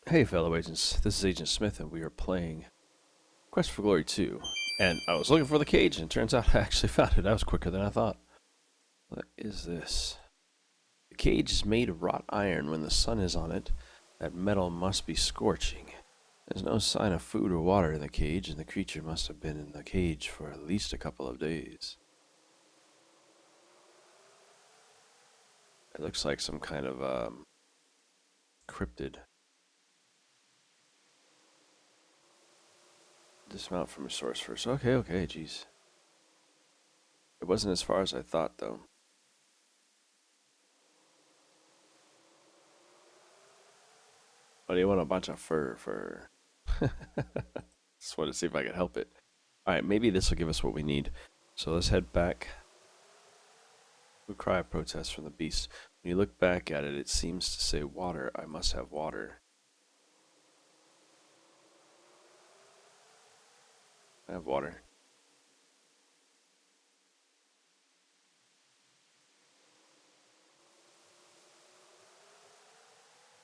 Hey fellow agents, this is Agent Smith and we are playing Quest for Glory 2. And I was looking for the cage and it turns out I actually found it. That was quicker than I thought. What is this? The cage is made of wrought iron. When the sun is on it, that metal must be scorching. There's no sign of food or water in the cage, and the creature must have been in the cage for at least a couple of days. It looks like some kind of cryptid. Dismount from a source first. Okay, jeez. It wasn't as far as I thought, though. Oh, do you want a bunch of fur? Just wanted to see if I could help it. Alright, maybe this will give us what we need. So let's head back. We cry of protest from the beast. When you look back at it, it seems to say water. I must have water. I have water.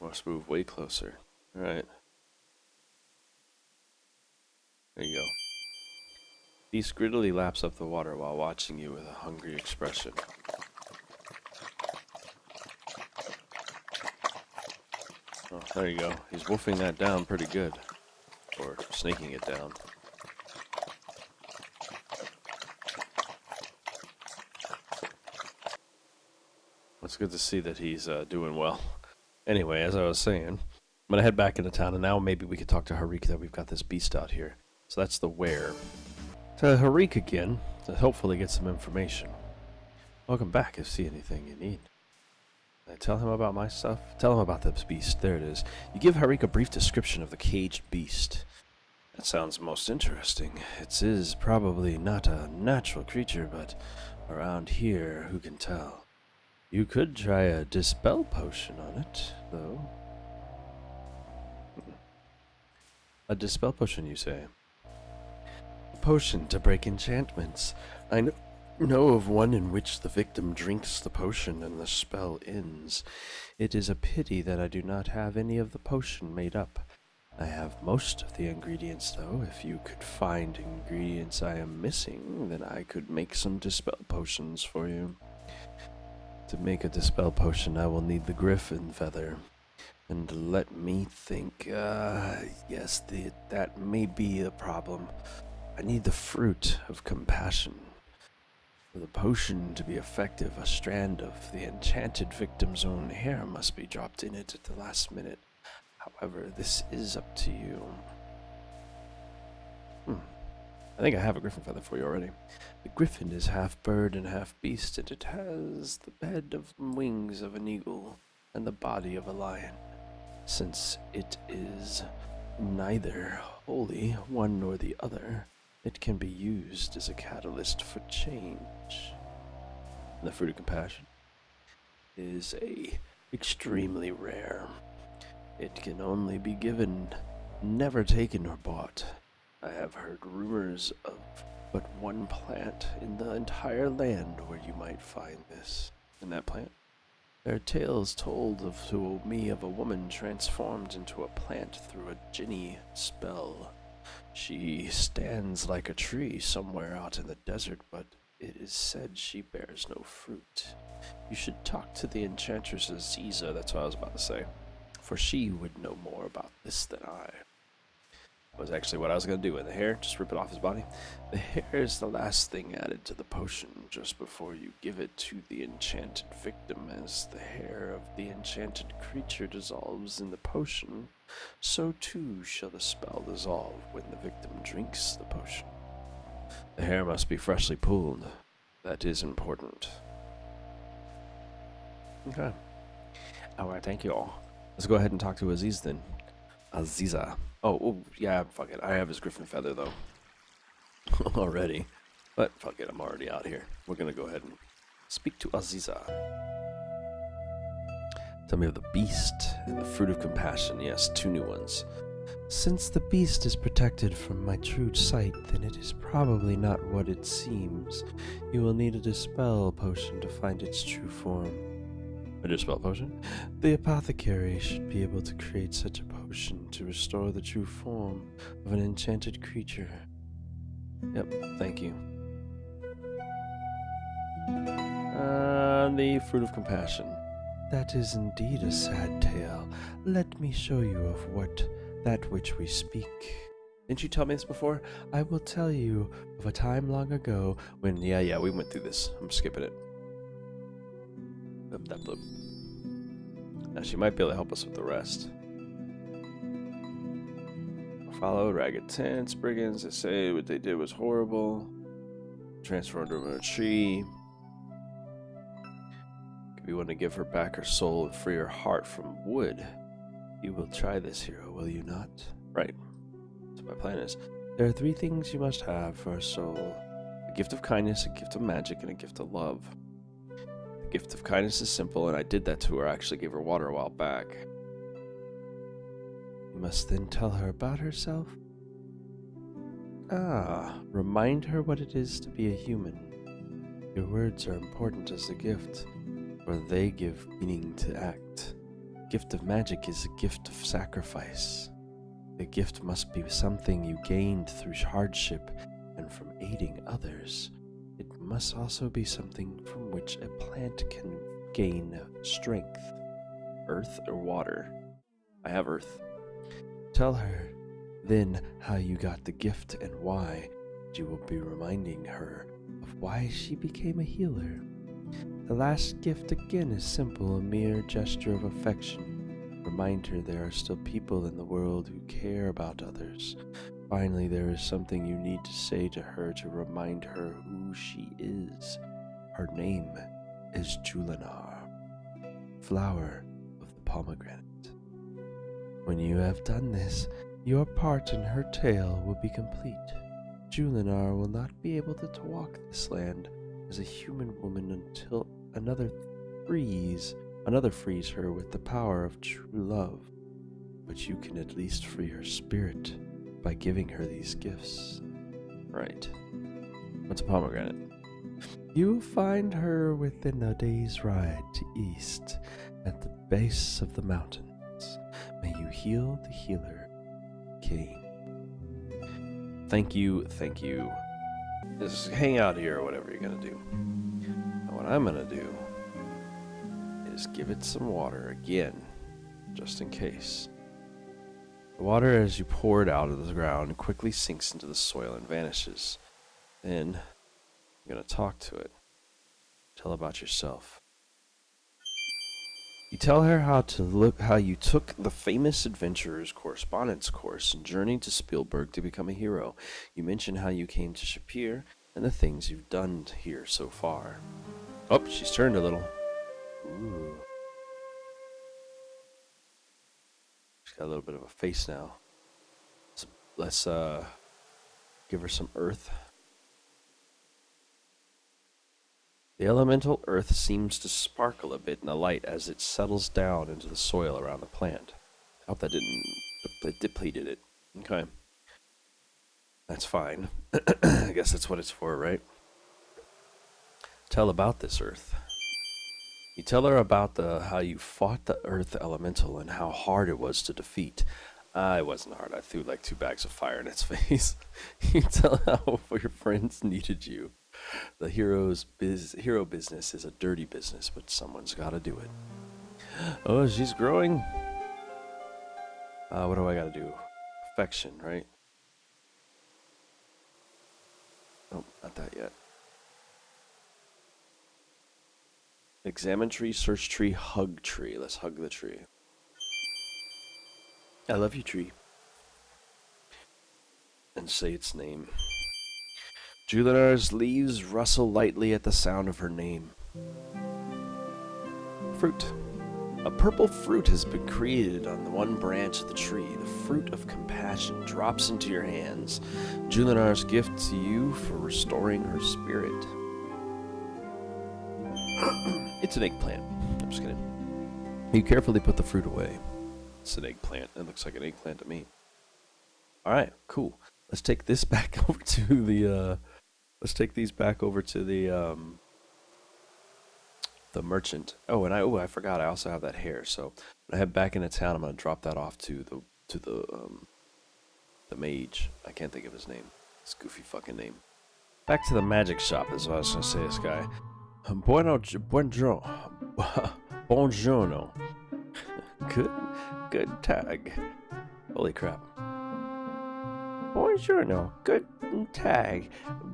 Must move way closer. Alright. There you go. Beast greedily laps up the water while watching you with a hungry expression. Oh, there you go. He's wolfing that down pretty good. Or snaking it down. It's good to see that he's doing well. Anyway, as I was saying, I'm going to head back into town, and now maybe we could talk to Harik that we've got this beast out here. So that's the where. To Harik again, to hopefully get some information. Welcome back if you see anything you need. I tell him about my stuff? Tell him about this beast. There it is. You give Harik a brief description of the caged beast. That sounds most interesting. It is probably not a natural creature, but around here, who can tell? You could try a dispel potion on it, though. A dispel potion, you say? A potion to break enchantments. I know of one in which the victim drinks the potion and the spell ends. It is a pity that I do not have any of the potion made up. I have most of the ingredients, though. If you could find ingredients I am missing, then I could make some dispel potions for you. To make a dispel potion, I will need the griffin feather. And let me think, yes, that may be the problem. I need the fruit of compassion. For the potion to be effective, a strand of the enchanted victim's own hair must be dropped in it at the last minute. However, this is up to you. I think I have a griffin feather for you already. The griffin is half bird and half beast, and it has the head of wings of an eagle and the body of a lion. Since it is neither wholly one nor the other, it can be used as a catalyst for change. And the fruit of compassion is extremely rare. It can only be given, never taken or bought. I have heard rumors of but one plant in the entire land where you might find this. In that plant? There are tales told to me of a woman transformed into a plant through a jinni spell. She stands like a tree somewhere out in the desert, but it is said she bears no fruit. You should talk to the enchantress Aziza, that's what I was about to say, for she would know more about this than I. Was actually what I was going to do. And the hair, just rip it off his body. The hair is the last thing added to the potion just before you give it to the enchanted victim. As the hair of the enchanted creature dissolves in the potion, so too shall the spell dissolve when the victim drinks the potion. The hair must be freshly pulled. That is important. Okay. Alright, thank you all. Let's go ahead and talk to Aziz then. Aziza. Oh, yeah, fuck it. I have his griffin feather, though. Already. But, fuck it, I'm already out here. We're gonna go ahead and speak to Aziza. Tell me of the beast and the fruit of compassion. Yes, 2 new ones. Since the beast is protected from my true sight, then it is probably not what it seems. You will need a dispel potion to find its true form. A dispel potion? The apothecary should be able to create such a potion potion to restore the true form of an enchanted creature. Yep, thank you. The Fruit of Compassion. That is indeed a sad tale. Let me show you of that which we speak. Didn't you tell me this before? I will tell you of a time long ago when, yeah, we went through this. I'm skipping it. Oop, that blue. Now she might be able to help us with the rest. Followed ragged tents, brigands. They say what they did was horrible. Transformed her into a tree. If you want to give her back her soul and free her heart from wood, you will try this, hero, will you not? Right. So my plan is, there are 3 things you must have for a soul. A gift of kindness, a gift of magic, and a gift of love. The gift of kindness is simple, and I did that to her. I actually gave her water a while back. You must then tell her about herself. Remind her what it is to be a human. Your words are important as a gift, for they give meaning to act. Gift of magic is a gift of sacrifice. The gift must be something you gained through hardship and from aiding others. It must also be something from which a plant can gain strength. Earth or water? I have earth. Tell her then how you got the gift and why. You will be reminding her of why she became a healer. The last gift again is simple, a mere gesture of affection. Remind her there are still people in the world who care about others. Finally, there is something you need to say to her to remind her who she is. Her name is Julinar, flower of the pomegranate. When you have done this, your part in her tale will be complete. Julinar will not be able to walk this land as a human woman until another frees her with the power of true love. But you can at least free her spirit by giving her these gifts. Right. What's a pomegranate? You will find her within a day's ride to east at the base of the mountains. May you heal the healer, King. Thank you. Just hang out here or whatever you're gonna do. And what I'm gonna do is give it some water again, just in case. The water, as you pour it out of the ground, quickly sinks into the soil and vanishes. Then you're gonna talk to it. Tell about yourself. You tell her how you took the famous adventurer's correspondence course and journeyed to Spielberg to become a hero. You mention how you came to Shapir and the things you've done here so far. Oh, she's turned a little. Ooh. She's got a little bit of a face now. So let's give her some earth. The elemental earth seems to sparkle a bit in the light as it settles down into the soil around the plant. I hope that didn't depleted it. Okay. That's fine. I guess that's what it's for, right? Tell about this earth. You tell her about how you fought the earth elemental and how hard it was to defeat. It wasn't hard. I threw like 2 bags of fire in its face. You tell how your friends needed you. The hero business is a dirty business, but someone's got to do it. Oh, she's growing. What do I got to do? Affection, right? Oh, not that yet. Examine tree, search tree, hug tree. Let's hug the tree. I love you, tree. And say its name. Julinar's leaves rustle lightly at the sound of her name. Fruit. A purple fruit has been created on the one branch of the tree. The fruit of compassion drops into your hands. Julinar's gift to you for restoring her spirit. It's an eggplant. I'm just kidding. You carefully put the fruit away. It's an eggplant. It looks like an eggplant to me. Alright, cool. Let's take this back over to the, let's take these back over to the merchant. Oh, and I forgot, I also have that hair. So when I head back into town, I'm going to drop that off to to the mage. I can't think of his name. His goofy fucking name. Back to the magic shop is what I was gonna say, this guy. Buongiorno. Buongiorno. Good tag. Holy crap. Buongiorno. Good tag.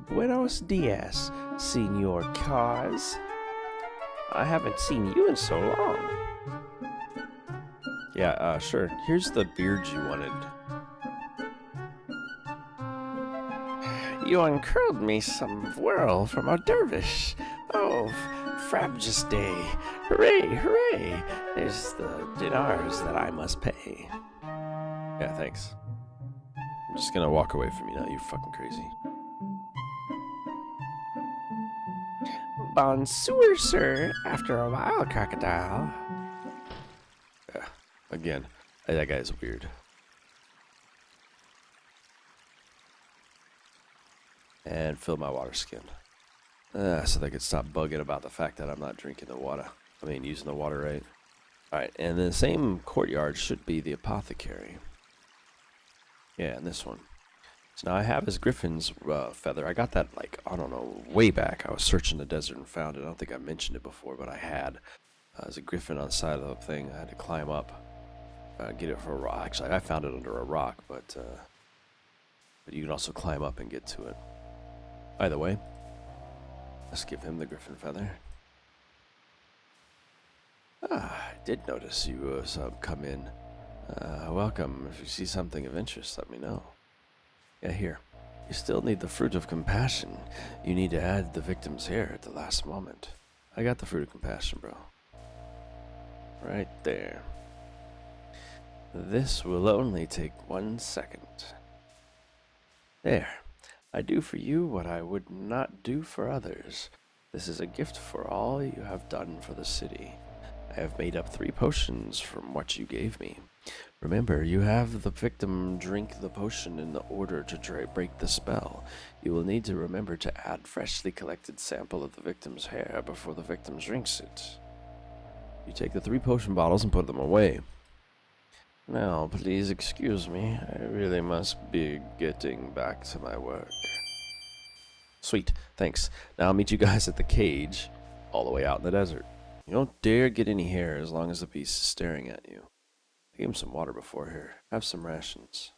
Buenos dias, Senor Cars. I haven't seen you in so long. Yeah, sure. Here's the beard you wanted. You uncurled me some whirl from a dervish. Oh, frabjous day. Hooray, hooray. There's the dinars that I must pay. Yeah, thanks. I'm just gonna walk away from you now, you fucking crazy. Bonsoir, sir. After a while, crocodile. Yeah, again, that guy's weird. And fill my water skin. So they could stop bugging about the fact that I'm not drinking the water. I mean, using the water right. Alright, and the same courtyard should be the apothecary. Yeah, and this one. So now I have his griffin's feather. I got that, like, I don't know, way back. I was searching the desert and found it. I don't think I mentioned it before, but I had. There's a griffin on the side of the thing. I had to climb up, get it for a rock. Actually, I found it under a rock, but you can also climb up and get to it. Either way, let's give him the griffin feather. I did notice you come in. Welcome. If you see something of interest, let me know. Yeah, here. You still need the fruit of compassion. You need to add the victim's hair at the last moment. I got the fruit of compassion, bro. Right there. This will only take 1 second. There. I do for you what I would not do for others. This is a gift for all you have done for the city. I have made up 3 potions from what you gave me. Remember, you have the victim drink the potion in the order to break the spell. You will need to remember to add freshly collected sample of the victim's hair before the victim drinks it. You take the 3 potion bottles and put them away. Now, please excuse me. I really must be getting back to my work. Sweet, thanks. Now I'll meet you guys at the cage, all the way out in the desert. You don't dare get any hair as long as the beast is staring at you. I gave him some water before here. Have some rations.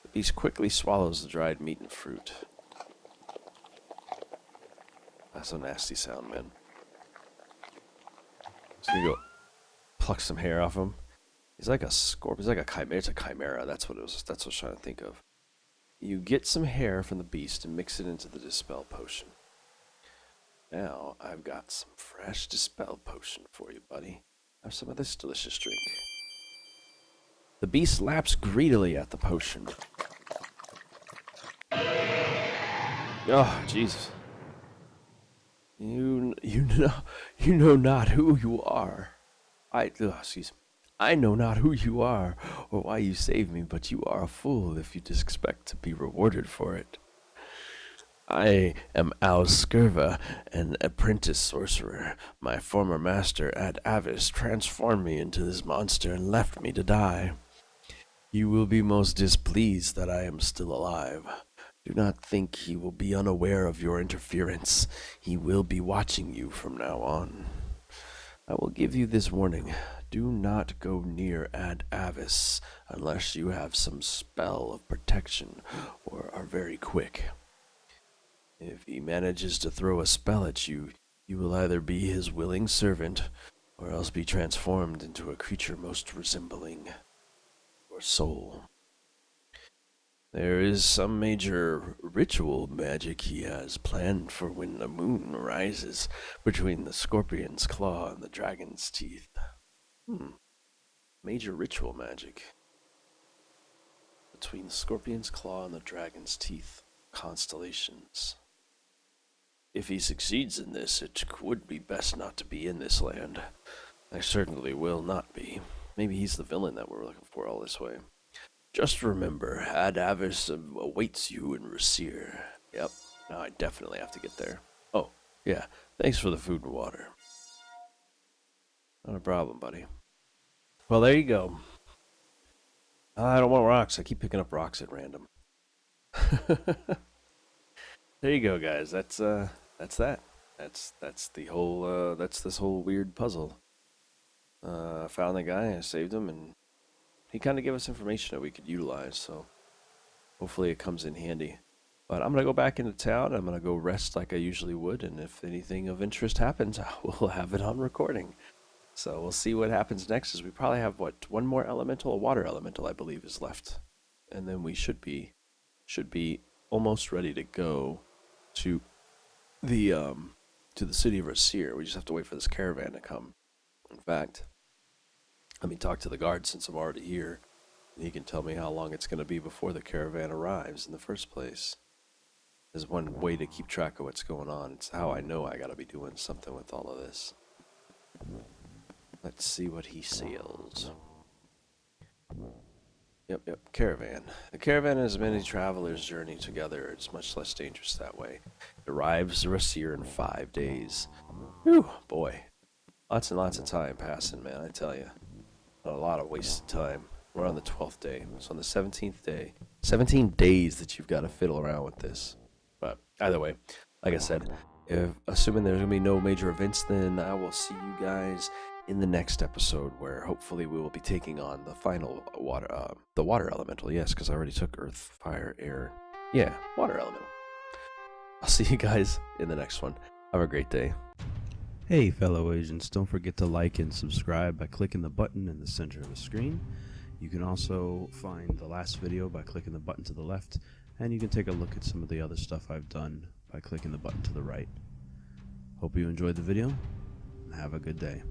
The beast quickly swallows the dried meat and fruit. That's a nasty sound, man. Just gonna go pluck some hair off him. He's like a scorpion. He's like a chimera. It's a chimera. That's what it was. That's what I was trying to think of. You get some hair from the beast and mix it into the dispel potion. Now I've got some fresh dispel potion for you, buddy. Have some of this delicious drink. The beast laps greedily at the potion. Oh, Jesus. You know not who you are. I know not who you are or why you saved me, but you are a fool if you expect to be rewarded for it. I am Alskerva, an apprentice sorcerer. My former master at Avis transformed me into this monster and left me to die. You will be most displeased that I am still alive. Do not think he will be unaware of your interference. He will be watching you from now on. I will give you this warning. Do not go near Ad Avis unless you have some spell of protection or are very quick. If he manages to throw a spell at you, you will either be his willing servant or else be transformed into a creature most resembling your soul. There is some major ritual magic he has planned for when the moon rises between the scorpion's claw and the dragon's teeth. Major ritual magic. Between the scorpion's claw and the dragon's teeth. Constellations. If he succeeds in this, it would be best not to be in this land. I certainly will not be. Maybe he's the villain that we're looking for all this way. Just remember, Ad Avis awaits you in Rasir. Yep, now I definitely have to get there. Oh, yeah, thanks for the food and water. Not a problem, buddy. Well, there you go. I don't want rocks. I keep picking up rocks at random. There you go, guys. That's that. That's the whole that's this whole weird puzzle. I found the guy, I saved him, and he kind of gave us information that we could utilize. So hopefully it comes in handy. But I'm gonna go back into town. I'm gonna go rest like I usually would, and if anything of interest happens, I will have it on recording. So we'll see what happens next. Is we probably have one more elemental, a water elemental, I believe, is left, and then we should be almost ready to go to the city of Rasir. We just have to wait for this caravan to come. In fact, let me talk to the guard since I'm already here, and he can tell me how long it's going to be before the caravan arrives in the first place. There's one way to keep track of what's going on. It's how I know I got to be doing something with all of this. Let's see what he sells. Yep, caravan. The caravan is many travelers' journey together. It's much less dangerous that way. It arrives at Rasir in 5 days. Whew, boy. Lots and lots of time passing, man, I tell you. A lot of wasted time. We're on the 12th day. So on the 17th day. 17 days that you've got to fiddle around with this. But either way, like I said, assuming there's going to be no major events, then I will see you guys in the next episode, where hopefully we will be taking on the final the water elemental. Yes, because I already took earth, fire, air. Yeah, water elemental. I'll see you guys in the next one. Have a great day. Hey fellow agents, don't forget to like and subscribe by clicking the button in the center of the screen. You can also find the last video by clicking the button to the left, and you can take a look at some of the other stuff I've done by clicking the button to the right. Hope you enjoyed the video, and have a good day.